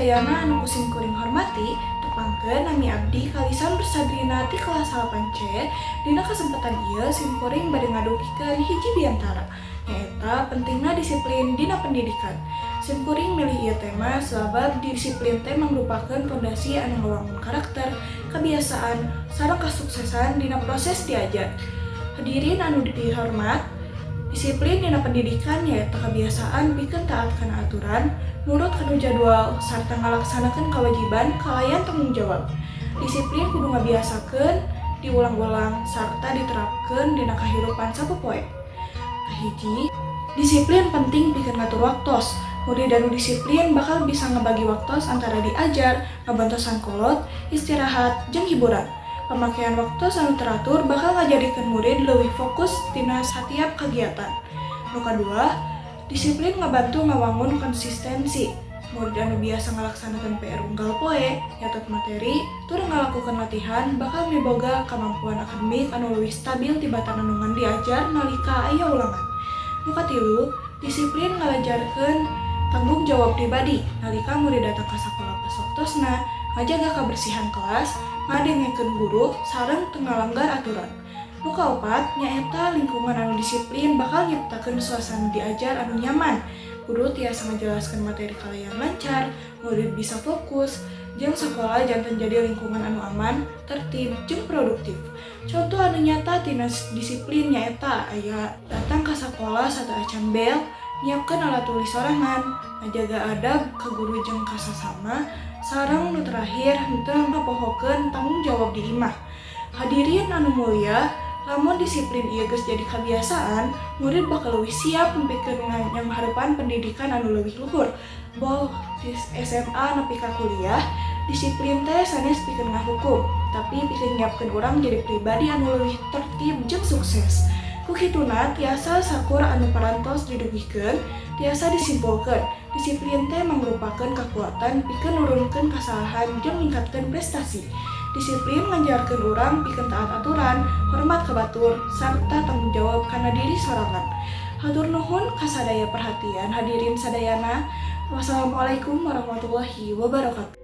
sadayana anu kusim kuring hormati, tepangkeun nami abdi kalisan Sabrina ti kelas 8C. Dina kesempatan ieu sim kuring bade ngadugikeun hiji diantara, nyaeta pentingna disiplin dina pendidikan. Sim kuring milih ieu tema sabab disiplin teh mangrupakeun pondasi anu ngawangun karakter, kebiasaan, sareng kasuksesan dina proses diajar. Hadirin anu dihormat, disiplin dina pendidikan nyaeta kebiasaan pikeun taat kana aturan, nurut kana jadwal, sarta ngalaksanakeun kewajiban kalayan tanggung jawab. Disiplin kudu ngabiasakeun, diulang-ulang, sarta diterapkeun dina kahirupan sapopoe. Kahiji, disiplin penting pikeun ngatur waktos. Murid anu disiplin bakal bisa ngebagi waktos antara diajar, ngabantosan kolot, istirahat, jeung hiburan. Pemakaian waktu anu teratur bakal ngajadikeun murid leuwih fokus tina satiap kegiatan. Nu kadua, disiplin ngabantu ngawangun konsistensi. Murid anu biasa ngalaksanakeun PR unggal poe, nyatet materi, tur ngalakukeun latihan bakal miboga kamampuan akademik anu leuwih stabil tibatan anu ngan diajar nalika aya ulangan. Nu katilu, disiplin ngalajarkeun tanggung jawab pribadi nalika murid datang ka sakola pas waktosna, ngajaga kebersihan kelas, ngadengekeun guru, sareng teu ngalanggar aturan. Nu kaopat, nyaeta lingkungan anu disiplin bakal nyiptakeun suasana diajar anu nyaman. Guru tiasa ngajelaskeun materi kalayan lancar, murid bisa fokus, jeung sakola janten jadi lingkungan anu aman, tertib, jeung produktif. Contoh anu nyata tina disiplin nyaeta aya datang ka sakola sateu acan bel, nyiapkeun alat tulis sorangan, ngajaga adab ka guru jeung ka sasama, sareng nu terakhir henteu ngapohokeun tanggung jawab di imah. Hadirin anu mulia, lamun disiplin ieu geus jadi kebiasaan, murid bakal leuwih siap nepikeun ngangharepan pendidikan anu leuwih luhur. Boh di SMA nepi ka kuliah, disiplin teh sanes pikeun ngahukum, tapi pikeun nyiapkeun urang jadi pribadi anu leuwih tertib jeung sukses. Kukituna tiasa sakur anu parantos didugikeun, tiasa disimpulkeun, disiplin teh mangrupakeun kakuatan pikeun nurunkeun kasalahan jeung ningkatkeun prestasi. Disiplin ngajarkeun urang pikeun taat aturan, hormat ka batur, sarta tanggung jawab kana diri sorangan. Hatur nuhun kasadaya perhatian hadirin sadayana. Wassalamualaikum warahmatullahi wabarakatuh.